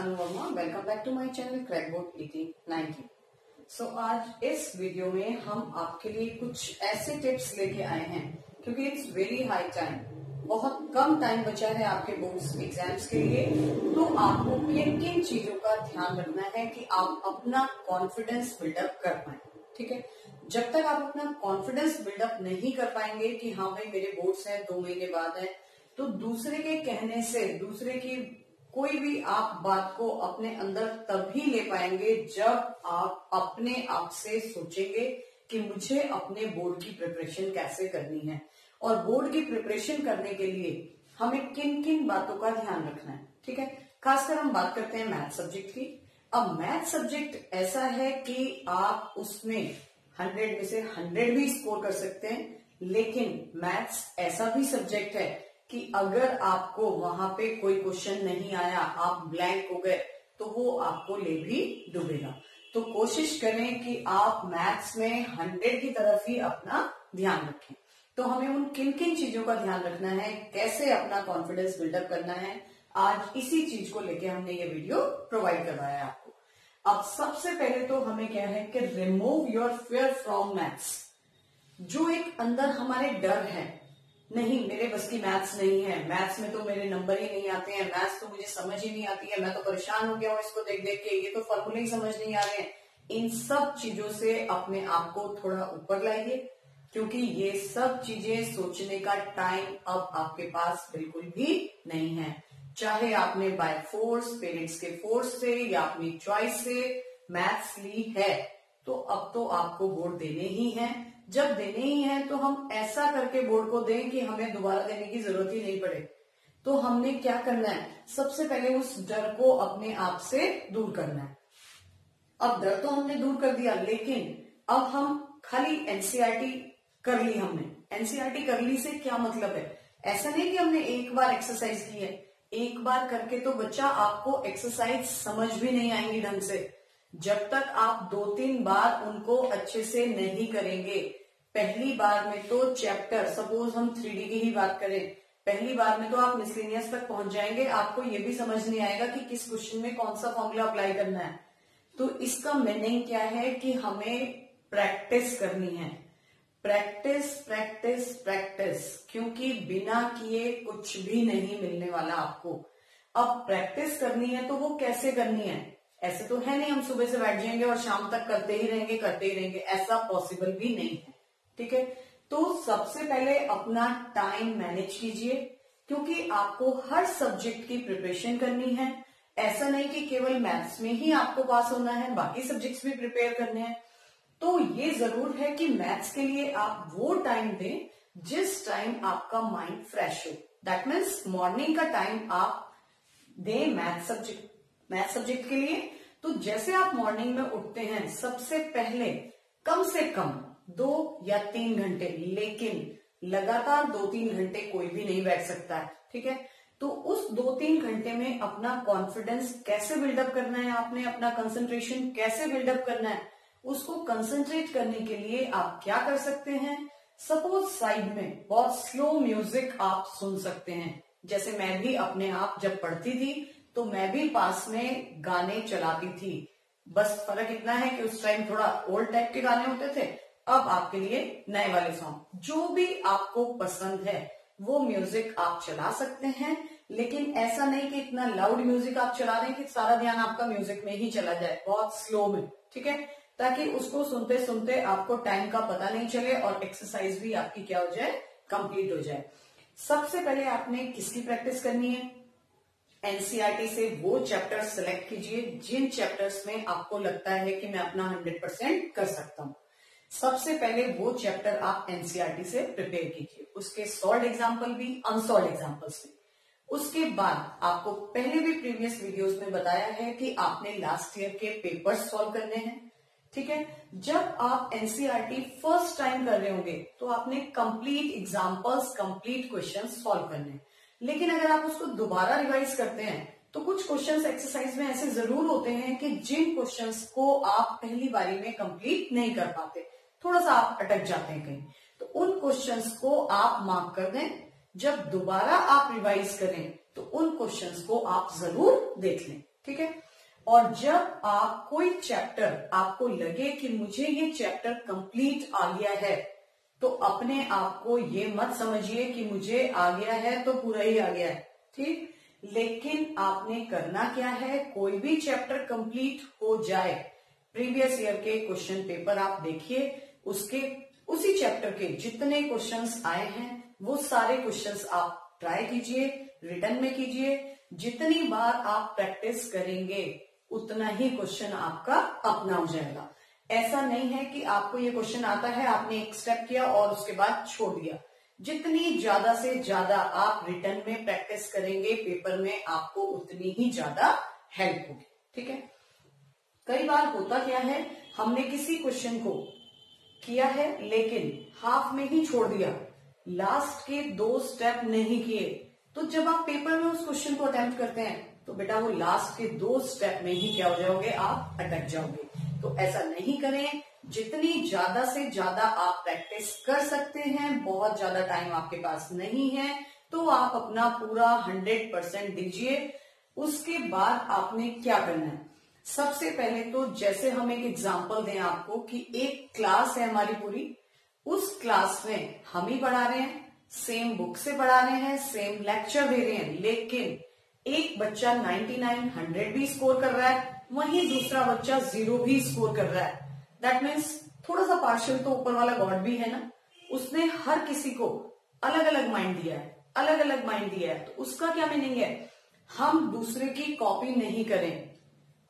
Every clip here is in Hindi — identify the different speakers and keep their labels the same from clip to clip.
Speaker 1: Anu Verma. Welcome back to my channel crackboard 1890। So आज इस वीडियो में हम आपके लिए कुछ ऐसे टिप्स लेके आए हैं क्योंकि इट्स वेरी हाई टाइम, बहुत कम टाइम बचा है आपके बोर्ड्स एग्जाम्स के लिए। तो आपको किन किन चीजों का ध्यान रखना है कि आप अपना कॉन्फिडेंस बिल्डअप कर पाए। ठीक है, जब तक आप अपना कॉन्फिडेंस बिल्डअप नहीं कर पाएंगे कि हाँ भाई मेरे बोर्ड्स हैं 2 महीने बाद है, तो दूसरे के कहने से, दूसरे की कोई भी आप बात को अपने अंदर तभी ले पाएंगे जब आप अपने आप से सोचेंगे कि मुझे अपने बोर्ड की प्रिपरेशन कैसे करनी है। और बोर्ड की प्रिपरेशन करने के लिए हमें किन किन बातों का ध्यान रखना है। ठीक है, खासकर हम बात करते हैं मैथ सब्जेक्ट की। अब मैथ सब्जेक्ट ऐसा है कि आप उसमें 100 में से 100 भी स्कोर कर सकते हैं, लेकिन मैथ्स ऐसा भी सब्जेक्ट है कि अगर आपको वहां पे कोई क्वेश्चन नहीं आया, आप ब्लैंक हो गए, तो वो आपको ले भी डूबेगा। तो कोशिश करें कि आप मैथ्स में 100 की तरफ ही अपना ध्यान रखें। तो हमें उन किन किन चीजों का ध्यान रखना है, कैसे अपना कॉन्फिडेंस बिल्डअप करना है, आज इसी चीज को लेके हमने ये वीडियो प्रोवाइड करवाया है आपको। अब सबसे पहले तो हमें क्या है कि remove your fear from maths. जो एक अंदर हमारे डर है, नहीं मेरे बस की मैथ्स नहीं है, मैथ्स में तो मेरे नंबर ही नहीं आते हैं, मैथ्स तो मुझे समझ ही नहीं आती है, मैं तो परेशान हो गया हूँ इसको देख देख के, ये तो फॉर्मूले ही समझ नहीं आ रहे हैं। इन सब चीजों से अपने आप को थोड़ा ऊपर लाइए, क्योंकि ये सब चीजें सोचने का टाइम अब आपके पास बिल्कुल भी नहीं है। चाहे आपने बाय फोर्स, पेरेंट्स के फोर्स से या अपनी चॉइस से मैथ्स ली है, तो अब तो आपको बोर्ड देने ही है। जब देने ही है तो हम ऐसा करके बोर्ड को दें कि हमें दोबारा देने की जरूरत ही नहीं पड़े। तो हमने क्या करना है, सबसे पहले उस डर को अपने आप से दूर करना है। अब डर तो हमने दूर कर दिया, लेकिन अब हम खाली एनसीईआरटी कर ली। हमने एनसीईआरटी कर ली से क्या मतलब है, ऐसा नहीं कि हमने एक बार एक्सरसाइज की है, एक बार करके तो बच्चा आपको एक्सरसाइज समझ भी नहीं आएंगी ढंग से जब तक आप 2-3 बार उनको अच्छे से नहीं करेंगे। पहली बार में तो चैप्टर, सपोज हम 3D की ही बात करें, पहली बार में तो आप मिसलेनियस तक पहुंच जाएंगे, आपको ये भी समझ नहीं आएगा कि किस क्वेश्चन में कौन सा फॉर्मूला अप्लाई करना है। तो इसका मीनिंग क्या है कि हमें प्रैक्टिस करनी है, प्रैक्टिस प्रैक्टिस प्रैक्टिस, क्योंकि बिना किए कुछ भी नहीं मिलने वाला आपको। अब प्रैक्टिस करनी है तो वो कैसे करनी है, ऐसे तो है नहीं हम सुबह से बैठ जाएंगे और शाम तक करते ही रहेंगे, ऐसा पॉसिबल भी नहीं है। ठीक है, तो सबसे पहले अपना टाइम मैनेज कीजिए, क्योंकि आपको हर सब्जेक्ट की प्रिपरेशन करनी है। ऐसा नहीं कि केवल मैथ्स में ही आपको पास होना है, बाकी सब्जेक्ट्स भी प्रिपेयर करने हैं। तो ये जरूर है कि मैथ्स के लिए आप वो टाइम दें जिस टाइम आपका माइंड फ्रेश हो। दैट मीन्स मॉर्निंग का टाइम आप दें मैथ सब्जेक्ट के लिए। तो जैसे आप मॉर्निंग में उठते हैं, सबसे पहले कम से कम 2 या 3 घंटे, लेकिन लगातार 2-3 घंटे कोई भी नहीं बैठ सकता है। ठीक है, तो उस 2-3 घंटे में अपना कॉन्फिडेंस कैसे बिल्डअप करना है, आपने अपना कंसंट्रेशन कैसे बिल्डअप करना है, उसको कंसंट्रेट करने के लिए आप क्या कर सकते हैं। सपोज साइड में बहुत स्लो म्यूजिक आप सुन सकते हैं। जैसे मैं भी अपने आप जब पढ़ती थी तो मैं भी पास में गाने चलाती थी, बस फर्क इतना है कि उस टाइम थोड़ा ओल्ड टाइप के गाने होते थे, अब आपके लिए नए वाले सॉन्ग। जो भी आपको पसंद है वो म्यूजिक आप चला सकते हैं, लेकिन ऐसा नहीं कि इतना लाउड म्यूजिक आप चला रहे हैं कि सारा ध्यान आपका म्यूजिक में ही चला जाए, बहुत स्लो में। ठीक है, ताकि उसको सुनते सुनते आपको टाइम का पता नहीं चले और एक्सरसाइज भी आपकी क्या हो जाए, कंप्लीट हो जाए। सबसे पहले आपने किसकी प्रैक्टिस करनी है, एनसीईआरटी से वो चैप्टर सेलेक्ट कीजिए जिन चैप्टर्स में आपको लगता है कि मैं अपना 100% कर सकता हूं। सबसे पहले वो चैप्टर आप एनसीईआरटी से प्रिपेयर कीजिए, उसके सॉल्व एग्जाम्पल भी, अनसॉल्व एग्जाम्पल्स भी। उसके बाद आपको पहले भी प्रीवियस वीडियोस में बताया है कि आपने लास्ट ईयर के पेपर्स सॉल्व करने हैं। ठीक है, जब आप एनसीईआरटी फर्स्ट टाइम कर रहे होंगे तो आपने complete examples, complete question solve करने हैं। लेकिन अगर आप उसको दोबारा रिवाइज करते हैं तो कुछ क्वेश्चंस एक्सरसाइज में ऐसे जरूर होते हैं कि जिन क्वेश्चंस को आप पहली बारी में कंप्लीट नहीं कर पाते, थोड़ा सा आप अटक जाते हैं कहीं, तो उन क्वेश्चंस को आप मार्क कर दें। जब दोबारा आप रिवाइज करें तो उन क्वेश्चंस को आप जरूर देख लें। ठीक है। और जब आप कोई चैप्टर आपको लगे कि मुझे ये चैप्टर कंप्लीट आ गया है, तो अपने आप को ये मत समझिए कि मुझे आ गया है तो पूरा ही आ गया है, ठीक। लेकिन आपने करना क्या है, कोई भी चैप्टर कंप्लीट हो जाए, प्रीवियस ईयर के क्वेश्चन पेपर आप देखिए, उसके उसी चैप्टर के जितने क्वेश्चंस आए हैं वो सारे क्वेश्चंस आप ट्राई कीजिए, रिटर्न में कीजिए। जितनी बार आप प्रैक्टिस करेंगे उतना ही क्वेश्चन आपका अपना हो जाएगा। ऐसा नहीं है कि आपको ये क्वेश्चन आता है, आपने एक स्टेप किया और उसके बाद छोड़ दिया। जितनी ज्यादा से ज्यादा आप रिटर्न में प्रैक्टिस करेंगे पेपर में, आपको उतनी ही ज्यादा हेल्प होगी, ठीक है। कई बार होता क्या है, हमने किसी क्वेश्चन को किया है लेकिन हाफ में ही छोड़ दिया, लास्ट के 2 स्टेप नहीं किए, तो जब आप पेपर में उस क्वेश्चन को अटेम्प्ट करते हैं तो बेटा वो लास्ट के 2 स्टेप में ही क्या हो जाओगे, आप अटक जाओगे। तो ऐसा नहीं करें। जितनी ज्यादा से ज्यादा आप प्रैक्टिस कर सकते हैं, बहुत ज्यादा टाइम आपके पास नहीं है, तो आप अपना पूरा 100% दीजिए। उसके बाद आपने क्या करना है, सबसे पहले तो जैसे हम एक एग्जांपल दें आपको कि एक क्लास है हमारी पूरी, उस क्लास में हम ही पढ़ा रहे हैं, सेम बुक से पढ़ा रहे हैं, सेम लेक्चर दे रहे हैं, लेकिन एक बच्चा 99, 100 भी स्कोर कर रहा है, वहीं दूसरा बच्चा 0 भी स्कोर कर रहा है। दैट मीन्स थोड़ा सा पार्शियल तो ऊपर वाला गॉड भी है ना, उसने हर किसी को अलग अलग माइंड दिया है, अलग अलग माइंड दिया है। तो उसका क्या मीनिंग है, हम दूसरे की कॉपी नहीं करें।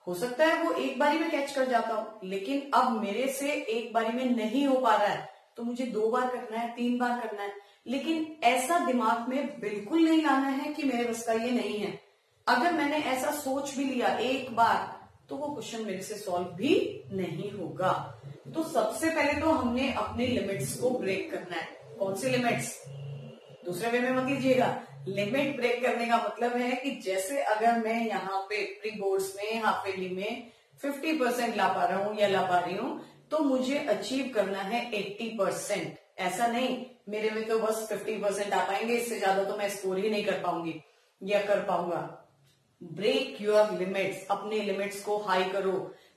Speaker 1: हो सकता है वो एक बारी में कैच कर जाता हो, लेकिन अब मेरे से एक बारी में नहीं हो पा रहा है, तो मुझे 2 बार करना है, 3 बार करना है। लेकिन ऐसा दिमाग में बिल्कुल नहीं लाना है कि मेरे बस का ये नहीं है। अगर मैंने ऐसा सोच भी लिया एक बार, तो वो क्वेश्चन मेरे से सॉल्व भी नहीं होगा। तो सबसे पहले तो हमने अपने लिमिट्स को ब्रेक करना है। कौन सी लिमिट्स, दूसरे वे में मत लीजिएगा। लिमिट ब्रेक करने का मतलब है कि जैसे अगर मैं यहाँ पे प्री बोर्ड्स में, हाफ ईयरली में 50% ला पा रहा हूँ या ला पा रही हूँ, तो मुझे अचीव करना है 80%। ऐसा नहीं मेरे में तो बस 50% आ पाएंगे, इससे ज्यादा तो मैं स्कोर ही नहीं कर पाऊंगी या कर पाऊंगा। ब्रेक योर लिमिट्स, अपने लिमिट्स को हाई करो,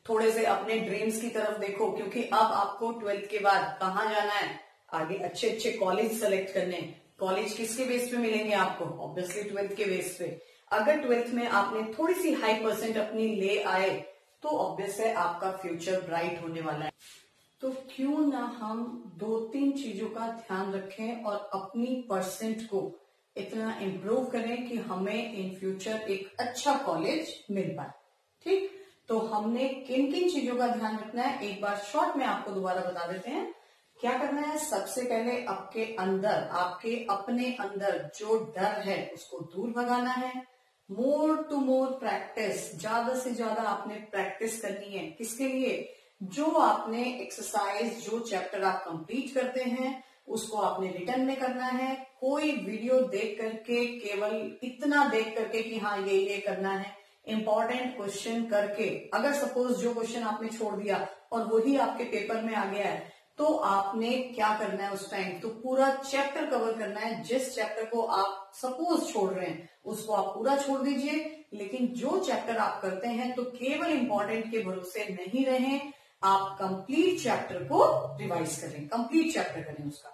Speaker 1: थोड़े से अपने ड्रीम्स की तरफ देखो, क्योंकि अब आपको 12th के बाद कहाँ जाना है, आगे अच्छे अच्छे कॉलेज सेलेक्ट करने। कॉलेज किसके बेस पे मिलेंगे आपको, ऑब्वियसली 12th के बेस पे। अगर 12th में आपने थोड़ी सी हाई परसेंट अपनी ले आए, तो ऑब्वियस है आपका फ्यूचर ब्राइट होने वाला है। तो क्यों ना हम 2-3 चीजों का ध्यान रखें और अपनी परसेंट को इतना इम्प्रूव करें कि हमें इन फ्यूचर एक अच्छा कॉलेज मिल पाए, ठीक। तो हमने किन किन चीजों का ध्यान रखना है, एक बार शॉर्ट में आपको दोबारा बता देते हैं। क्या करना है, सबसे पहले आपके अंदर, आपके अपने अंदर जो डर है उसको दूर भगाना है। मोर टू मोर प्रैक्टिस, ज्यादा से ज्यादा आपने प्रैक्टिस करनी है। किसके लिए, जो आपने एक्सरसाइज, जो चैप्टर आप कंप्लीट करते हैं उसको आपने रिटर्न में करना है। कोई वीडियो देख करके, केवल इतना देख करके कि हाँ ये करना है, इंपॉर्टेंट क्वेश्चन करके, अगर सपोज जो क्वेश्चन आपने छोड़ दिया और वही आपके पेपर में आ गया है, तो आपने क्या करना है उस टाइम, तो पूरा चैप्टर कवर करना है। जिस चैप्टर को आप सपोज छोड़ रहे हैं उसको आप पूरा छोड़ दीजिए, लेकिन जो चैप्टर आप करते हैं तो केवल इंपॉर्टेंट के भरोसे नहीं रहें, आप कंप्लीट चैप्टर को रिवाइज करें, कंप्लीट चैप्टर करें उसका।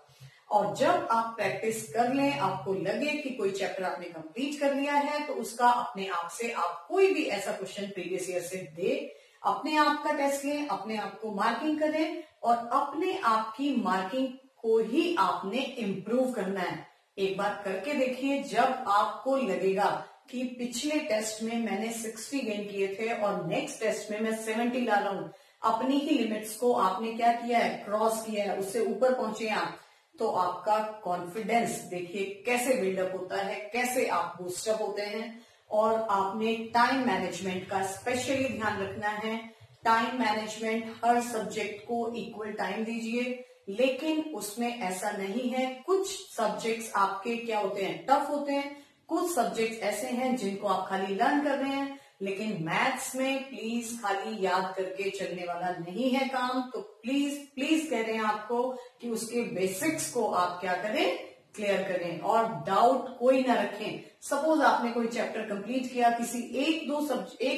Speaker 1: और जब आप प्रैक्टिस कर लें, आपको लगे कि कोई चैप्टर आपने कंप्लीट कर लिया है, तो उसका अपने आप से आप कोई भी ऐसा क्वेश्चन प्रीवियस ईयर से दे, अपने आप का टेस्ट लें, अपने आप को मार्किंग करें और अपने आप की मार्किंग को ही आपने इम्प्रूव करना है। एक बार करके देखिए, जब आपको लगेगा कि पिछले टेस्ट में मैंने 60 गेन किए थे और नेक्स्ट टेस्ट में मैं 70 ला रहा हूं, अपनी ही लिमिट्स को आपने क्या किया है, क्रॉस किया है, उससे ऊपर पहुंचे आप, तो आपका कॉन्फिडेंस देखिए कैसे बिल्डअप होता है, कैसे आप बूस्टअप होते हैं। और आपने टाइम मैनेजमेंट का स्पेशली ध्यान रखना है। टाइम मैनेजमेंट, हर सब्जेक्ट को इक्वल टाइम दीजिए, लेकिन उसमें ऐसा नहीं है, कुछ सब्जेक्ट्स आपके क्या होते हैं, टफ होते हैं, कुछ सब्जेक्ट्स ऐसे हैं जिनको आप खाली लर्न कर रहे हैं। लेकिन मैथ्स में प्लीज खाली याद करके चलने वाला नहीं है काम, तो प्लीज प्लीज कह रहे हैं आपको कि उसके बेसिक्स को आप क्या करें, क्लियर करें और डाउट कोई ना रखें। सपोज आपने कोई चैप्टर कंप्लीट किया, किसी एक दो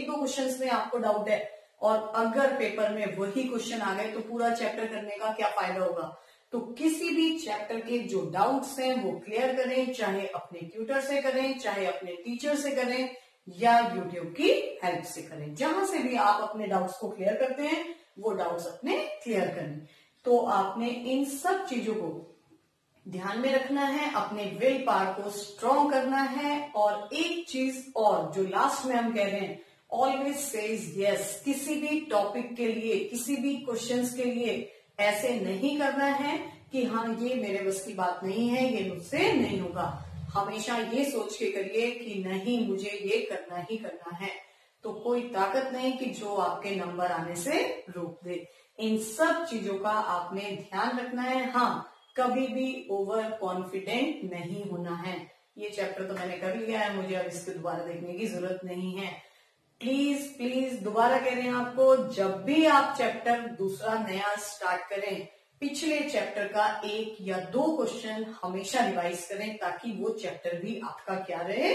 Speaker 1: क्वेश्चंस में आपको डाउट है और अगर पेपर में वही क्वेश्चन आ गए तो पूरा चैप्टर करने का क्या फायदा होगा। तो किसी भी चैप्टर के जो डाउट्स हैं वो क्लियर करें, चाहे अपने ट्यूटर से करें, चाहे अपने टीचर से करें या यूट्यूब की हेल्प से करें। जहां से भी आप अपने डाउट्स को क्लियर करते हैं वो डाउट्स अपने क्लियर करें। तो आपने इन सब चीजों को ध्यान में रखना है, अपने विल पावर को स्ट्रॉन्ग करना है। और एक चीज और जो लास्ट में हम कह रहे हैं, ऑलवेज सेज यस। किसी भी टॉपिक के लिए, किसी भी क्वेश्चंस के लिए ऐसे नहीं करना है कि हाँ ये मेरे बस की बात नहीं है, ये मुझसे नहीं होगा। हमेशा ये सोच के करिए कि नहीं मुझे ये करना ही करना है। तो कोई ताकत नहीं कि जो आपके नंबर आने से रोक दे। इन सब चीजों का आपने ध्यान रखना है। हाँ, कभी भी ओवर कॉन्फिडेंट नहीं होना है। ये चैप्टर तो मैंने कर लिया है, मुझे अब इसको दोबारा देखने की जरूरत नहीं है। प्लीज प्लीज दोबारा कह रहे हैं आपको, जब भी आप चैप्टर दूसरा नया स्टार्ट करें, पिछले चैप्टर का 1 या 2 क्वेश्चन हमेशा रिवाइज करें ताकि वो चैप्टर भी आपका क्या रहे,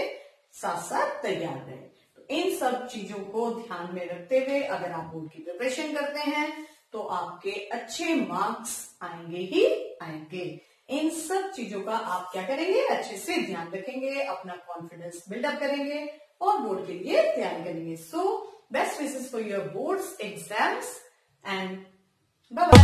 Speaker 1: साथ साथ तैयार रहे। तो इन सब चीजों को ध्यान में रखते हुए अगर आप बोर्ड की प्रिपरेशन करते हैं तो आपके अच्छे मार्क्स आएंगे ही आएंगे। इन सब चीजों का आप क्या करेंगे, अच्छे से ध्यान रखेंगे, अपना कॉन्फिडेंस बिल्डअप करेंगे और बोर्ड के लिए तैयारी करेंगे। So best wishes for your boards exams and bye bye.